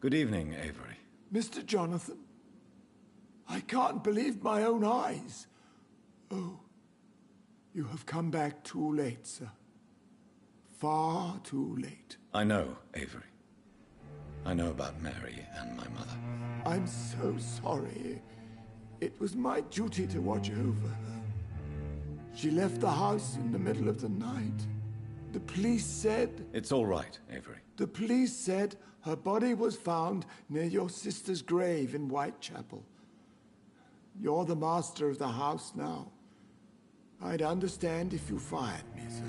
Good evening, Avery. Mr. Jonathan, I can't believe my own eyes. Oh, you have come back too late, sir. Far too late. I know, Avery. I know about Mary and my mother. I'm so sorry. It was my duty to watch over her. She left the house in the middle of the night. The police said... It's all right, Avery. The police said her body was found near your sister's grave in Whitechapel. You're the master of the house now. I'd understand if you fired me, sir.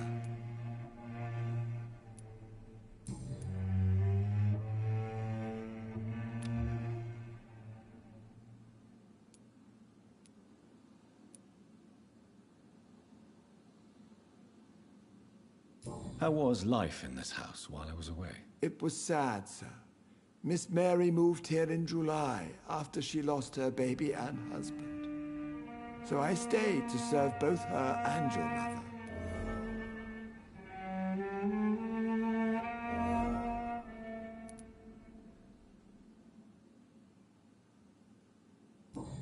How was life in this house while I was away? It was sad, sir. Miss Mary moved here in July after she lost her baby and husband. So I stayed to serve both her and your mother.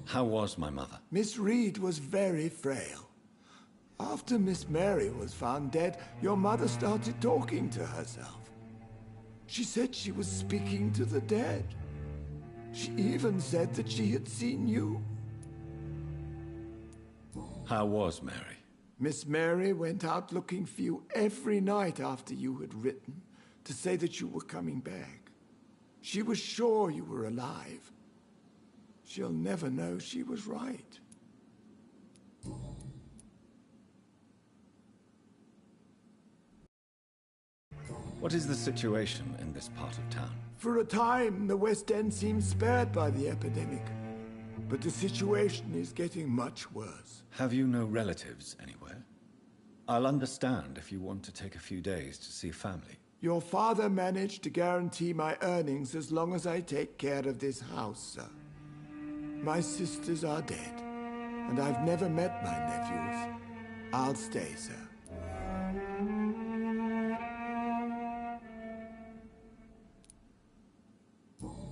How was my mother? Miss Reed was very frail. After Miss Mary was found dead, your mother started talking to herself. She said she was speaking to the dead. She even said that she had seen you. How was Mary? Miss Mary went out looking for you every night after you had written to say that you were coming back. She was sure you were alive. She'll never know she was right. What is the situation in this part of town? For a time, the West End seemed spared by the epidemic. But the situation is getting much worse. Have you no relatives anywhere? I'll understand if you want to take a few days to see family. Your father managed to guarantee my earnings as long as I take care of this house, sir. My sisters are dead, and I've never met my nephews. I'll stay, sir.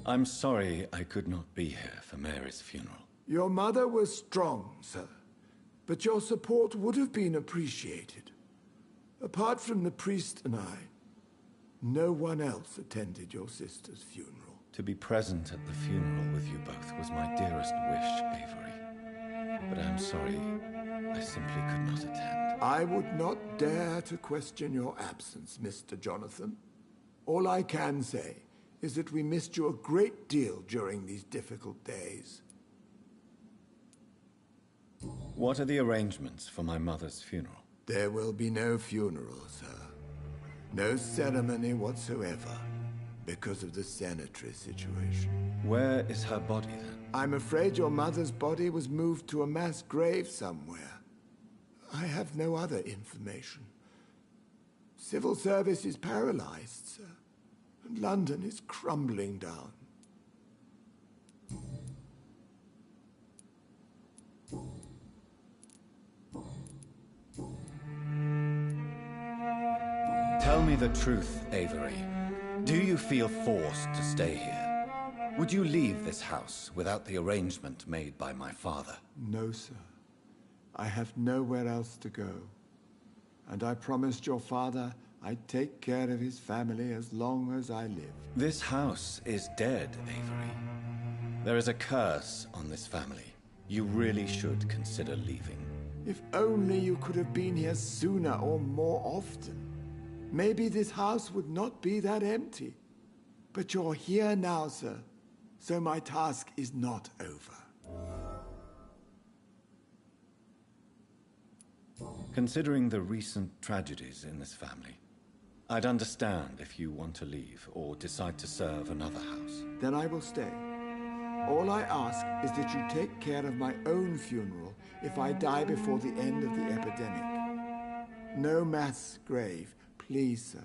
I'm sorry I could not be here for Mary's funeral. Your mother was strong, sir, but your support would have been appreciated. Apart from the priest and I, no one else attended your sister's funeral. To be present at the funeral with you both was my dearest wish, Avery. But I'm sorry, I simply could not attend. I would not dare to question your absence, Mr. Jonathan. All I can say is that we missed you a great deal during these difficult days. What are the arrangements for my mother's funeral? There will be no funeral, sir. No ceremony whatsoever, because of the sanitary situation. Where is her body, then? I'm afraid your mother's body was moved to a mass grave somewhere. I have no other information. Civil service is paralyzed, sir. And London is crumbling down. Tell me the truth, Avery. Do you feel forced to stay here? Would you leave this house without the arrangement made by my father? No, sir. I have nowhere else to go. And I promised your father I'd take care of his family as long as I live. This house is dead, Avery. There is a curse on this family. You really should consider leaving. If only you could have been here sooner or more often. Maybe this house would not be that empty. But you're here now, sir. So my task is not over. Considering the recent tragedies in this family, I'd understand if you want to leave or decide to serve another house. Then I will stay. All I ask is that you take care of my own funeral if I die before the end of the epidemic. No mass grave, please, sir.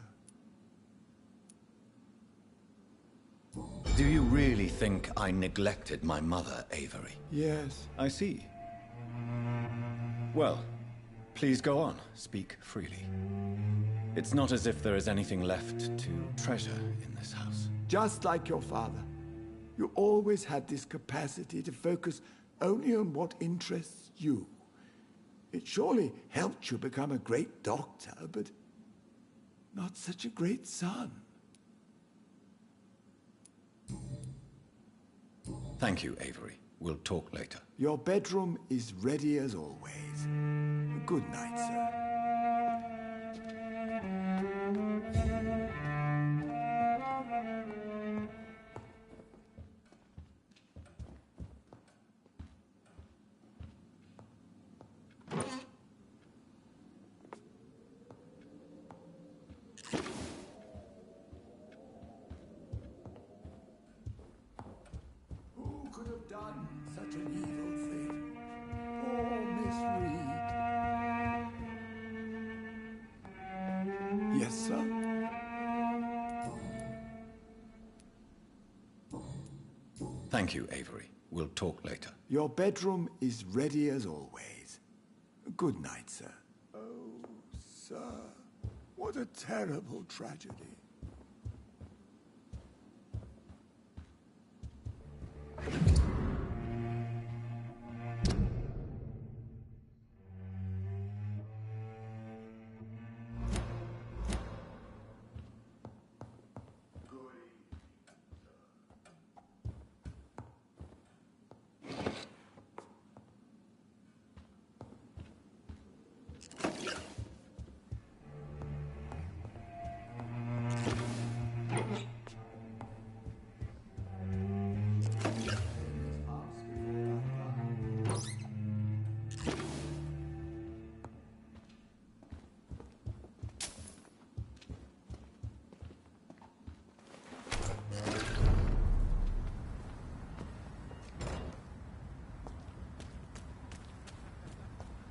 Do you really think I neglected my mother, Avery? Yes. I see. Well, please go on. Speak freely. It's not as if there is anything left to treasure in this house. Just like your father. You always had this capacity to focus only on what interests you. It surely helped you become a great doctor, but not such a great son. Thank you, Avery. We'll talk later. Your bedroom is ready as always. Good night, sir. Who could have done such an evil thing? Poor Miss Reed. Yes, sir? Thank you, Avery. We'll talk later. Your bedroom is ready as always. Good night, sir. Oh, sir. What a terrible tragedy.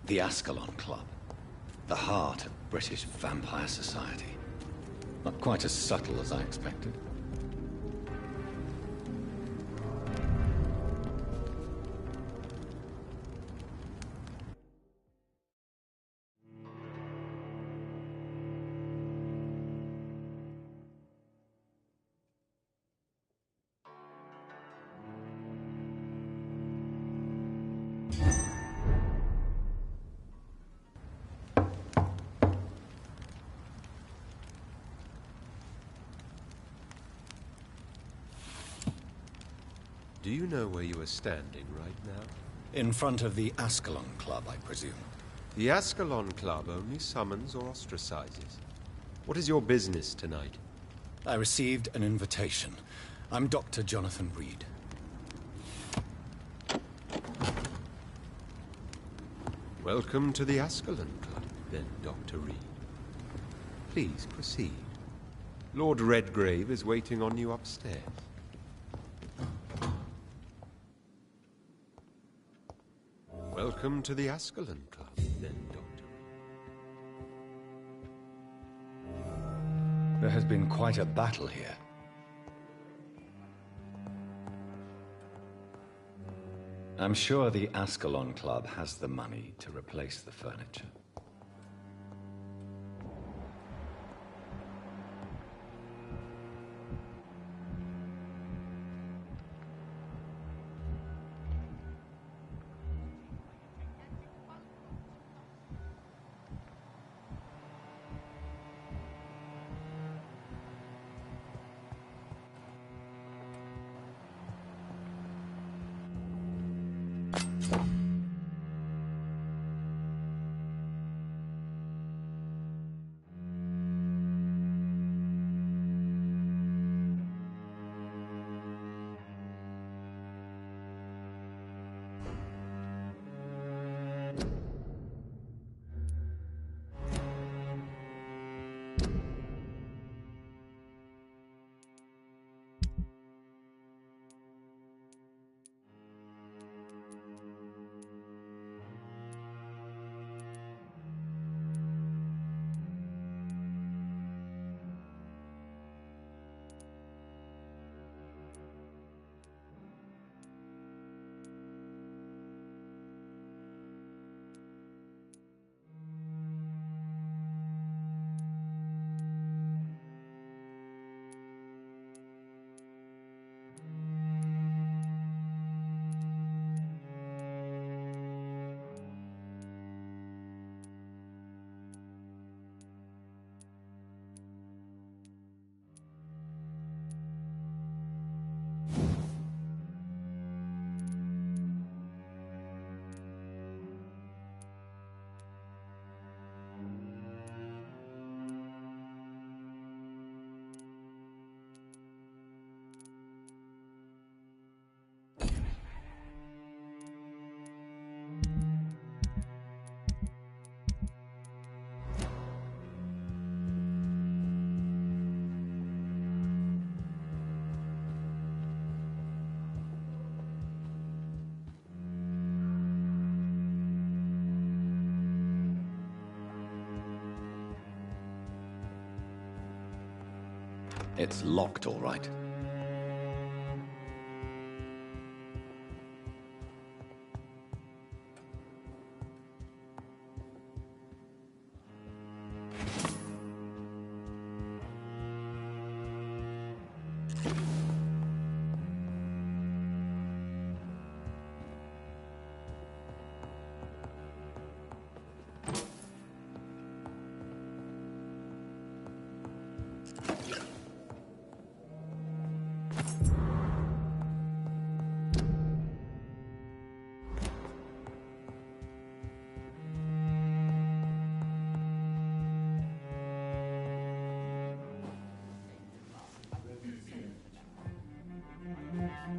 The Ascalon Club. The heart of British vampire society. Not quite as subtle as I expected. Do you know where you are standing right now? In front of the Ascalon Club, I presume. The Ascalon Club only summons or ostracizes. What is your business tonight? I received an invitation. I'm Dr. Jonathan Reed. Welcome to the Ascalon Club, then, Dr. Reed. Please proceed. Lord Redgrave is waiting on you upstairs. Welcome to the Ascalon Club, then, Doctor. There has been quite a battle here. I'm sure the Ascalon Club has the money to replace the furniture. It's locked, all right.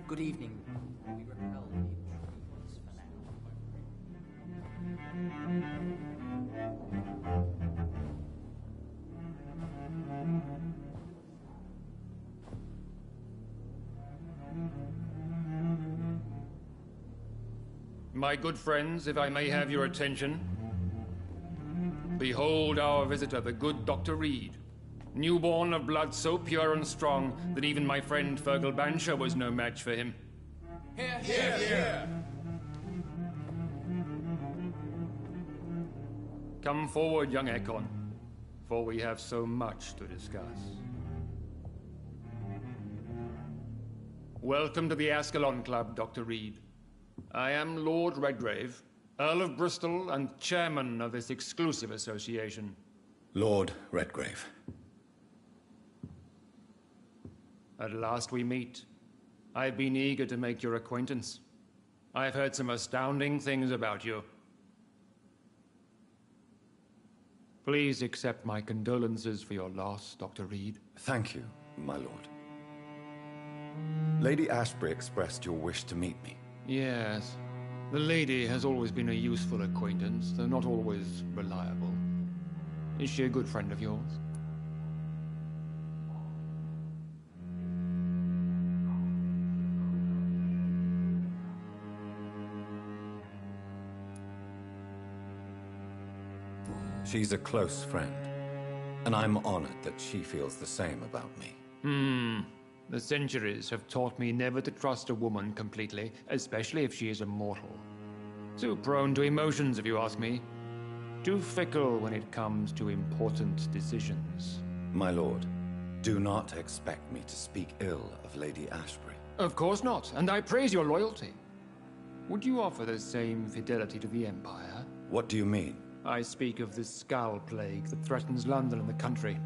Good evening. We repel the intruders for My good friends, if I may have your attention. Behold our visitor, the good Dr. Reed. Newborn of blood so pure and strong that even my friend Fergal Bansher was no match for him. Hear, hear, hear! Come forward, young Ekon, for we have so much to discuss. Welcome to the Ascalon Club, Dr. Reed. I am Lord Redgrave, Earl of Bristol and chairman of this exclusive association. Lord Redgrave. At last we meet. I've been eager to make your acquaintance. I've heard some astounding things about you. Please accept my condolences for your loss, Dr. Reed. Thank you, my lord. Lady Ashbury expressed your wish to meet me. Yes. The lady has always been a useful acquaintance, though not always reliable. Is she a good friend of yours? She's a close friend, and I'm honored that she feels the same about me. The centuries have taught me never to trust a woman completely, especially if she is immortal. Too prone to emotions, if you ask me. Too fickle when it comes to important decisions. My lord, do not expect me to speak ill of Lady Ashbury. Of course not, and I praise your loyalty. Would you offer the same fidelity to the Empire? What do you mean? I speak of the Skull Plague that threatens London and the country.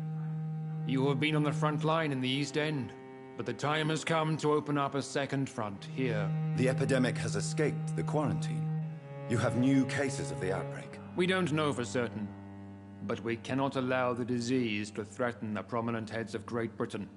You have been on the front line in the East End, but the time has come to open up a second front here. The epidemic has escaped the quarantine. You have new cases of the outbreak. We don't know for certain, but we cannot allow the disease to threaten the prominent heads of Great Britain.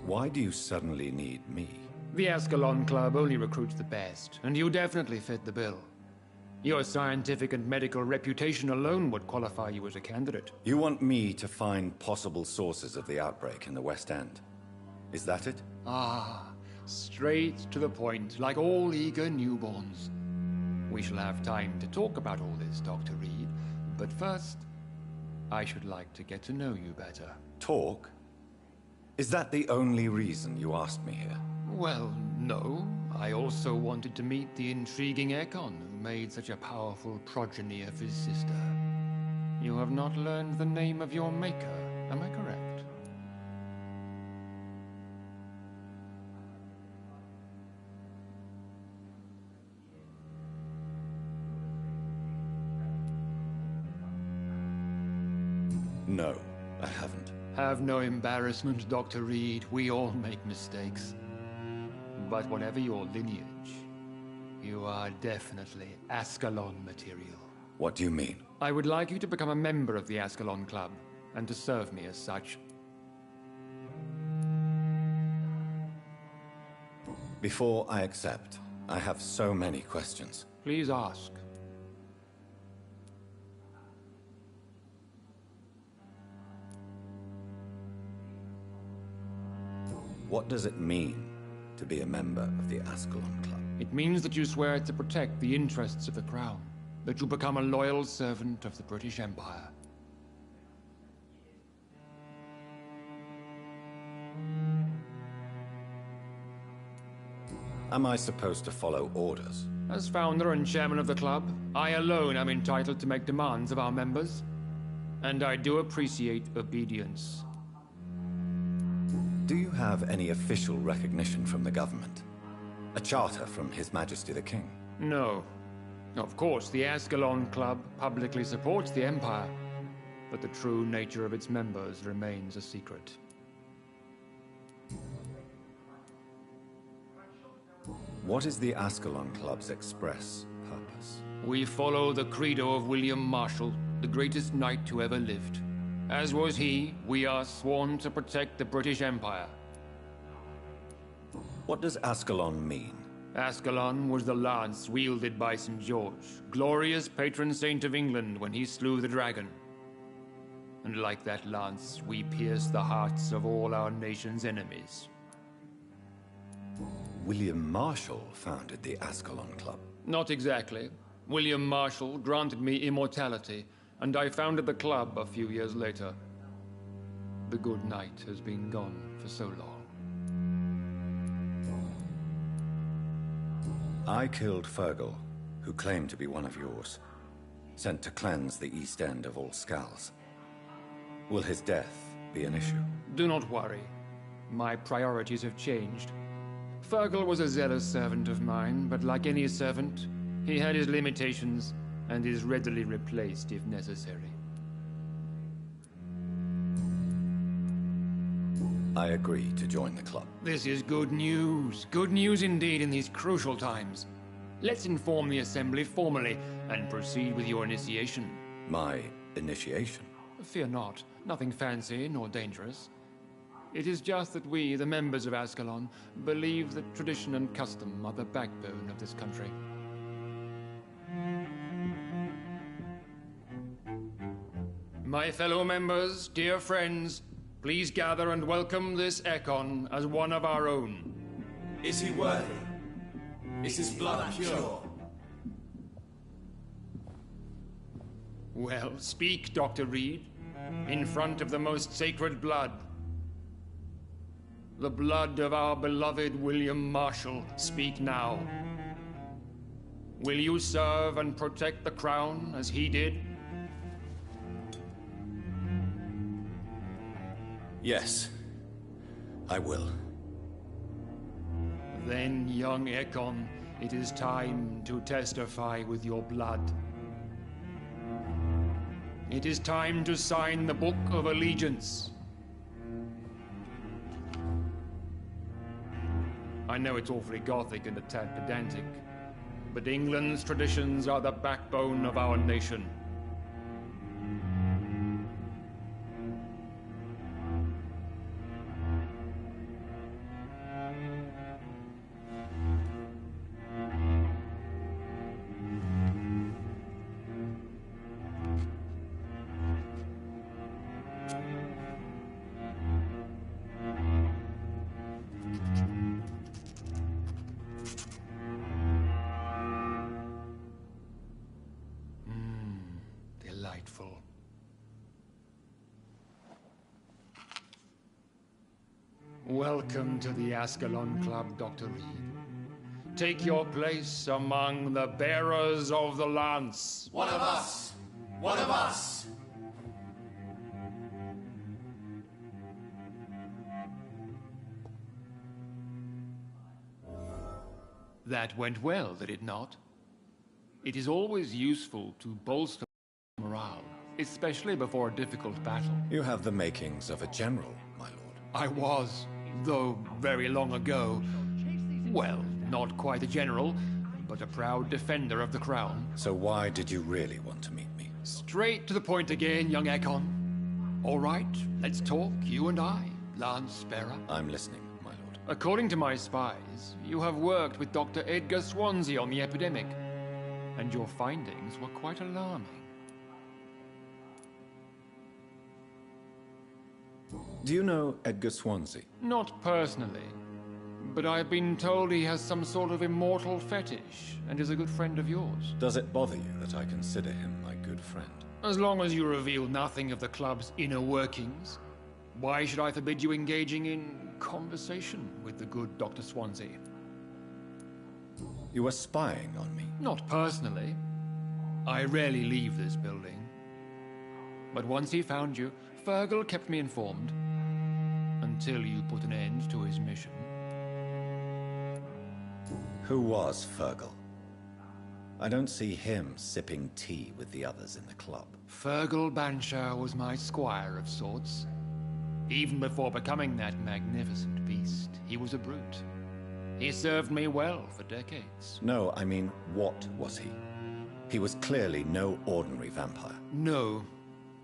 Why do you suddenly need me? The Ascalon Club only recruits the best, and you definitely fit the bill. Your scientific and medical reputation alone would qualify you as a candidate. You want me to find possible sources of the outbreak in the West End. Is that it? Ah, straight to the point, like all eager newborns. We shall have time to talk about all this, Dr. Reed, but first, I should like to get to know you better. Talk? Is that the only reason you asked me here? Well, no. I also wanted to meet the intriguing Ekon who made such a powerful progeny of his sister. You have not learned the name of your maker, am I correct? No, I haven't. Have no embarrassment, Dr. Reed. We all make mistakes. But whatever your lineage, you are definitely Ascalon material. What do you mean? I would like you to become a member of the Ascalon Club, and to serve me as such. Before I accept, I have so many questions. Please ask. What does it mean to be a member of the Ascalon Club? It means that you swear to protect the interests of the Crown, that you become a loyal servant of the British Empire. Am I supposed to follow orders? As founder and chairman of the club, I alone am entitled to make demands of our members. And I do appreciate obedience. Do you have any official recognition from the government? A charter from His Majesty the King? No. Of course, the Ascalon Club publicly supports the Empire, but the true nature of its members remains a secret. What is the Ascalon Club's express purpose? We follow the credo of William Marshall, the greatest knight who ever lived. As was he, we are sworn to protect the British Empire. What does Ascalon mean? Ascalon was the lance wielded by St. George, glorious patron saint of England when he slew the dragon. And like that lance, we pierce the hearts of all our nation's enemies. William Marshall founded the Ascalon Club. Not exactly. William Marshall granted me immortality, and I founded the club a few years later. The good knight has been gone for so long. I killed Fergal, who claimed to be one of yours, sent to cleanse the East End of all Skulls. Will his death be an issue? Do not worry. My priorities have changed. Fergal was a zealous servant of mine, but like any servant, he had his limitations and is readily replaced if necessary. I agree to join the club. This is good news. Good news indeed in these crucial times. Let's inform the Assembly formally and proceed with your initiation. My initiation? Fear not. Nothing fancy nor dangerous. It is just that we, the members of Ascalon, believe that tradition and custom are the backbone of this country. My fellow members, dear friends, please gather and welcome this Ekon as one of our own. Is he worthy? Is his blood pure? Well, speak, Dr. Reed, in front of the most sacred blood. The blood of our beloved William Marshall, speak now. Will you serve and protect the crown as he did? Yes, I will. Then, young Ekon, it is time to testify with your blood. It is time to sign the Book of Allegiance. I know it's awfully gothic and a tad pedantic, but England's traditions are the backbone of our nation. Delightful. Welcome to the Ascalon Club, Dr. Reed. Take your place among the bearers of the lance. One of us! One of us! That went well, did it not? It is always useful to bolster morale, especially before a difficult battle. You have the makings of a general, my lord. I was, though very long ago. Well, not quite a general, but a proud defender of the crown. So why did you really want to meet me? Straight to the point again, young Ekon. All right, let's talk, you and I, Lance Bearer. I'm listening, my lord. According to my spies, you have worked with Dr. Edgar Swansea on the epidemic, and your findings were quite alarming. Do you know Edgar Swansea? Not personally, but I've been told he has some sort of immortal fetish and is a good friend of yours. Does it bother you that I consider him my good friend? As long as you reveal nothing of the club's inner workings, why should I forbid you engaging in conversation with the good Dr. Swansea? You were spying on me? Not personally. I rarely leave this building. But once he found you, Fergal kept me informed. Until you put an end to his mission. Who was Fergal? I don't see him sipping tea with the others in the club. Fergal Banshire was my squire of sorts. Even before becoming that magnificent beast, he was a brute. He served me well for decades. No, I mean, what was he? He was clearly no ordinary vampire. No,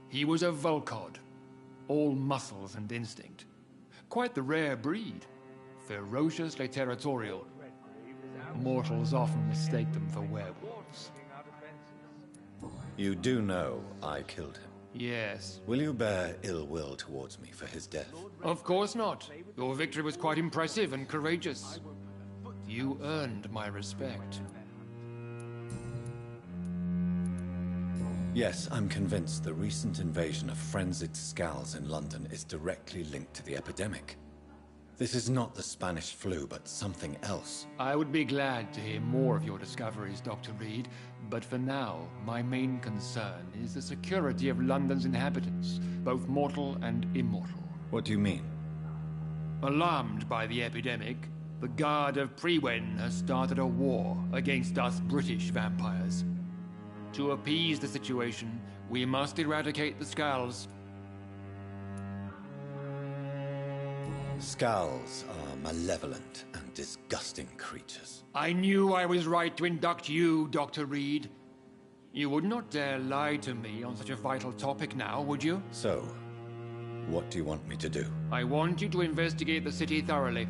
he was a Volcod. All muscles and instinct. Quite the rare breed. Ferociously territorial. Mortals often mistake them for werewolves. You do know I killed him. Yes. Will you bear ill will towards me for his death? Of course not. Your victory was quite impressive and courageous. You earned my respect. Yes, I'm convinced the recent invasion of frenzied Scowls in London is directly linked to the epidemic. This is not the Spanish flu, but something else. I would be glad to hear more of your discoveries, Dr. Reed, but for now, my main concern is the security of London's inhabitants, both mortal and immortal. What do you mean? Alarmed by the epidemic, the Guard of Prewen has started a war against us British vampires. To appease the situation, we must eradicate the Scowls. Scowls are malevolent and disgusting creatures. I knew I was right to induct you, Dr. Reed. You would not dare lie to me on such a vital topic now, would you? So, what do you want me to do? I want you to investigate the city thoroughly.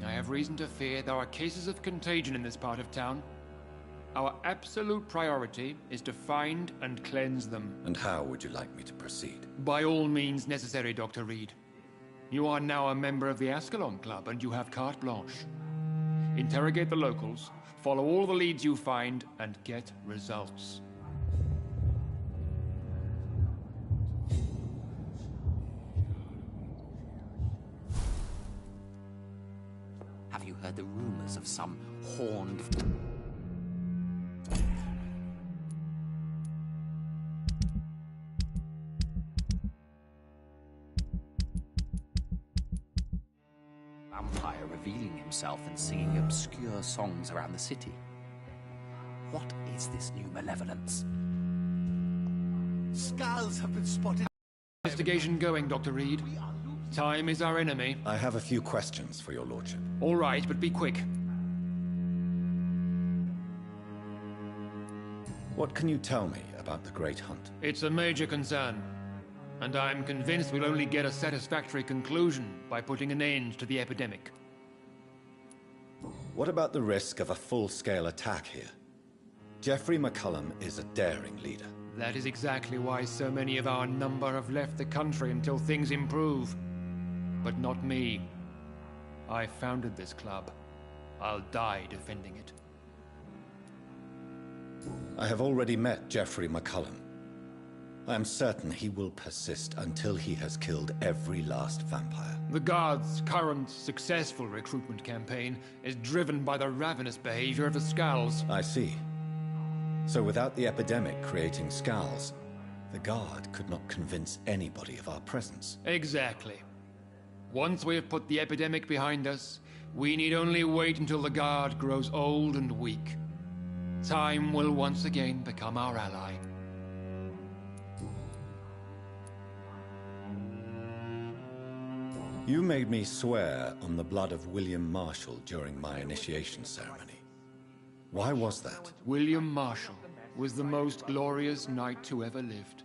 I have reason to fear there are cases of contagion in this part of town. Our absolute priority is to find and cleanse them. And how would you like me to proceed? By all means necessary, Dr. Reed. You are now a member of the Ascalon Club, and you have carte blanche. Interrogate the locals, follow all the leads you find, and get results. Have you heard the rumors of some horned... vampire revealing himself and singing obscure songs around the city? What is this new malevolence? Skulls have been spotted. Investigation going, Dr. Reed. Time is our enemy. I have a few questions for your lordship. All right, but be quick. What can you tell me about the Great Hunt? It's a major concern, and I'm convinced we'll only get a satisfactory conclusion by putting an end to the epidemic. What about the risk of a full-scale attack here? Geoffrey McCullum is a daring leader. That is exactly why so many of our number have left the country until things improve. But not me. I founded this club. I'll die defending it. I have already met Geoffrey McCullum. I am certain he will persist until he has killed every last vampire. The Guard's current successful recruitment campaign is driven by the ravenous behavior of the Scowls. I see. So without the epidemic creating Scowls, the Guard could not convince anybody of our presence. Exactly. Once we have put the epidemic behind us, we need only wait until the Guard grows old and weak. Time will once again become our ally. You made me swear on the blood of William Marshall during my initiation ceremony. Why was that? William Marshall was the most glorious knight who ever lived.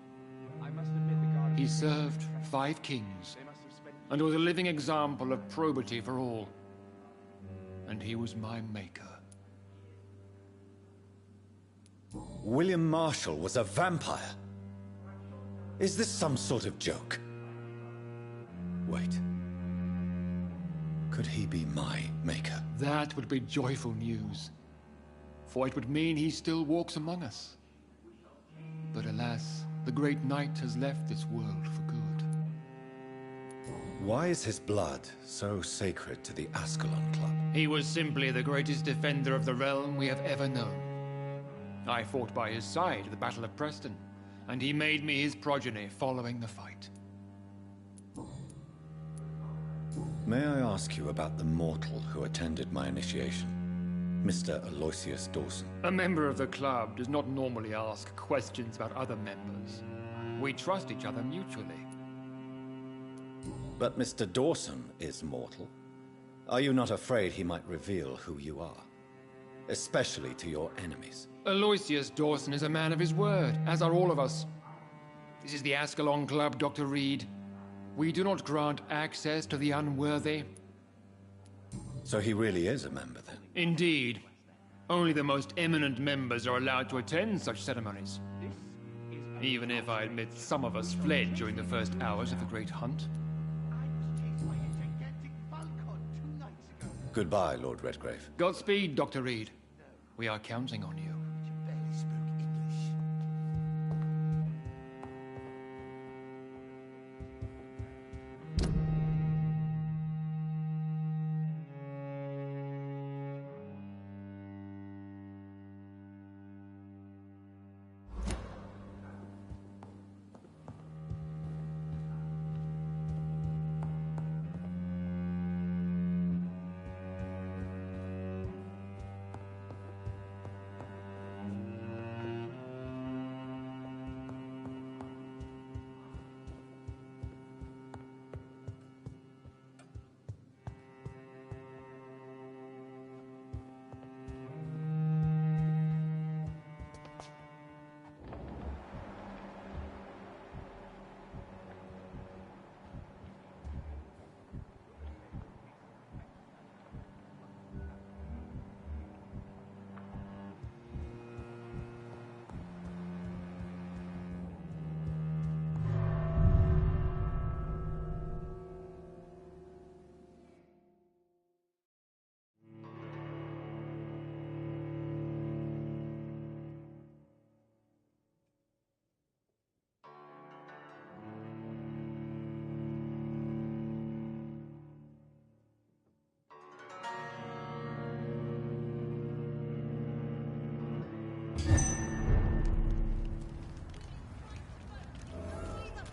He served 5 kings and was a living example of probity for all. And he was my maker. William Marshall was a vampire? Is this some sort of joke? Wait. Could he be my maker? That would be joyful news, for it would mean he still walks among us. But alas, the great knight has left this world for good. Why is his blood so sacred to the Ascalon Club? He was simply the greatest defender of the realm we have ever known. I fought by his side at the Battle of Preston, and he made me his progeny following the fight. May I ask you about the mortal who attended my initiation? Mr. Aloysius Dawson. A member of the club does not normally ask questions about other members. We trust each other mutually. But Mr. Dawson is mortal. Are you not afraid he might reveal who you are? Especially to your enemies. Aloysius Dawson is a man of his word, as are all of us. This is the Ascalon Club, Dr. Reed. We do not grant access to the unworthy. So he really is a member, then? Indeed. Only the most eminent members are allowed to attend such ceremonies. Even if I admit some of us fled during the first hours of the Great Hunt. Goodbye, Lord Redgrave. Godspeed, Dr. Reed. We are counting on you.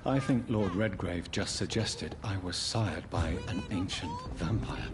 I think Lord Redgrave just suggested I was sired by an ancient vampire.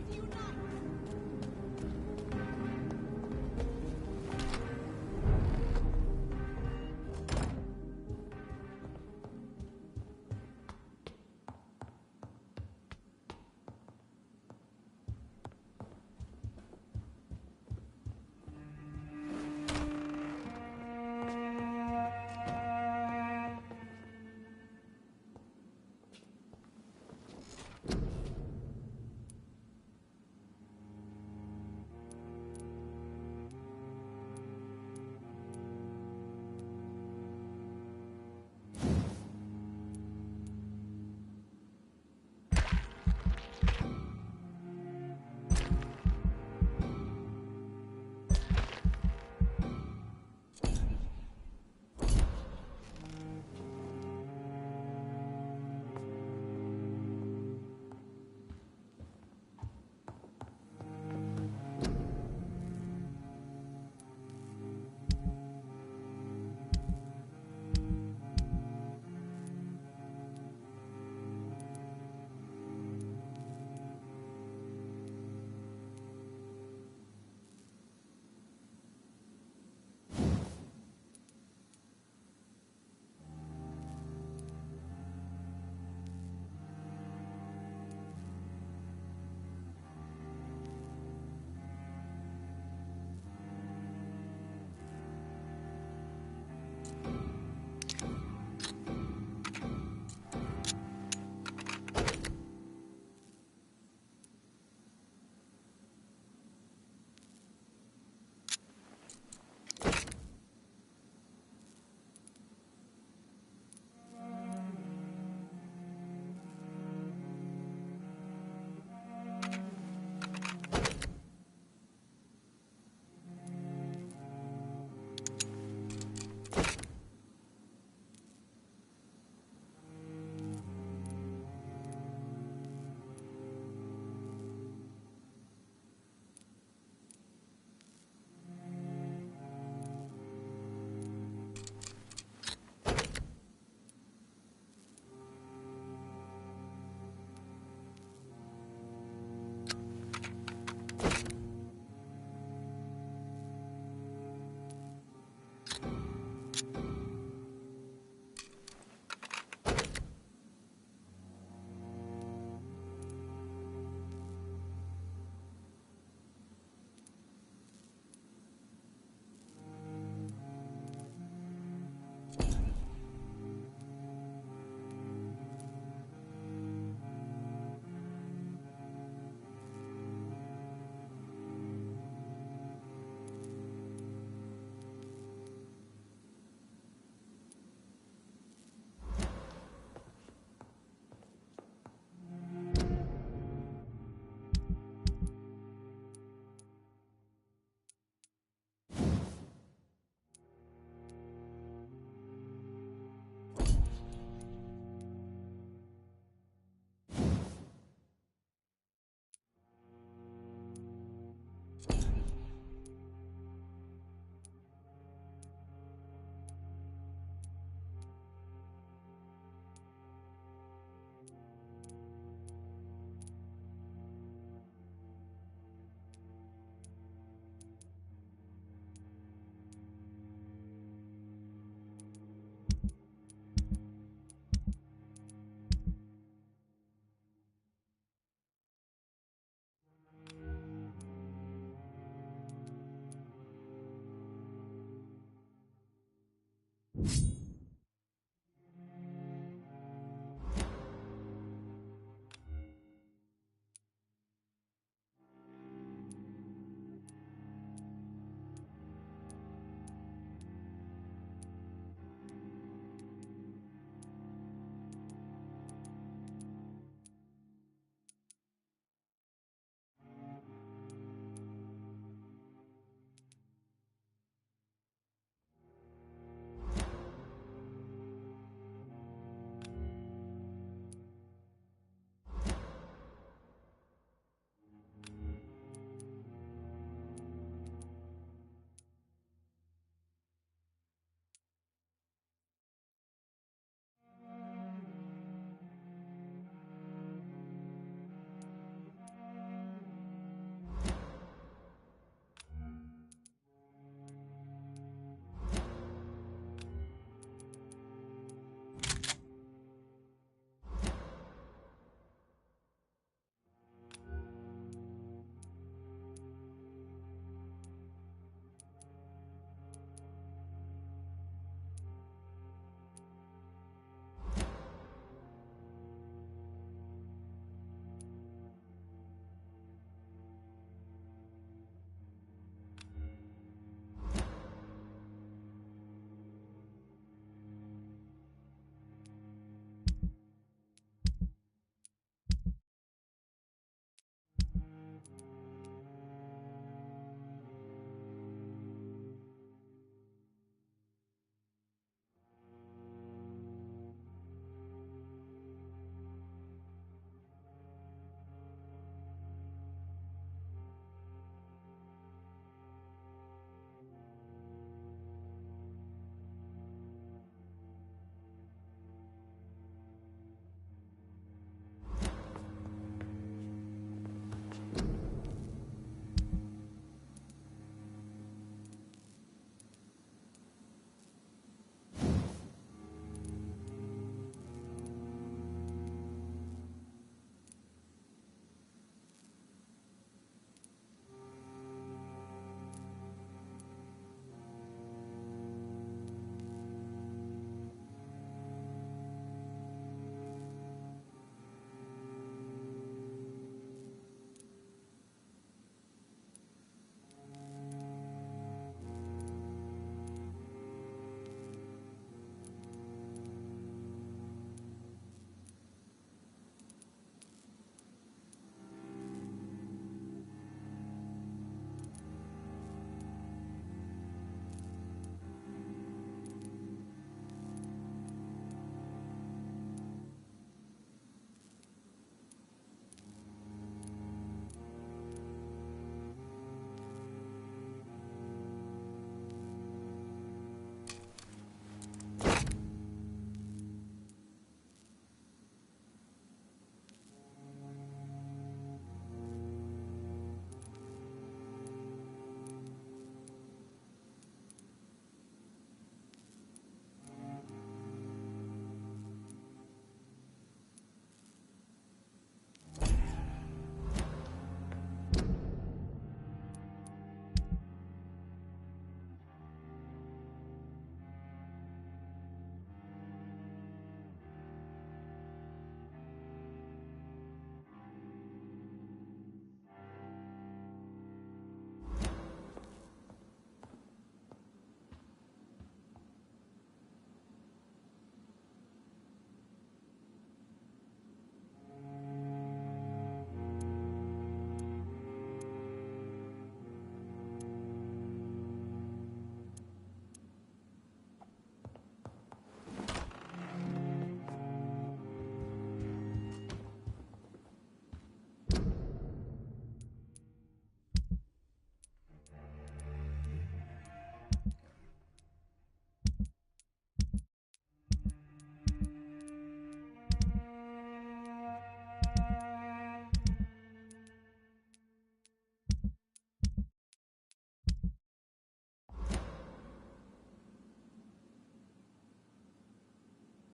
you.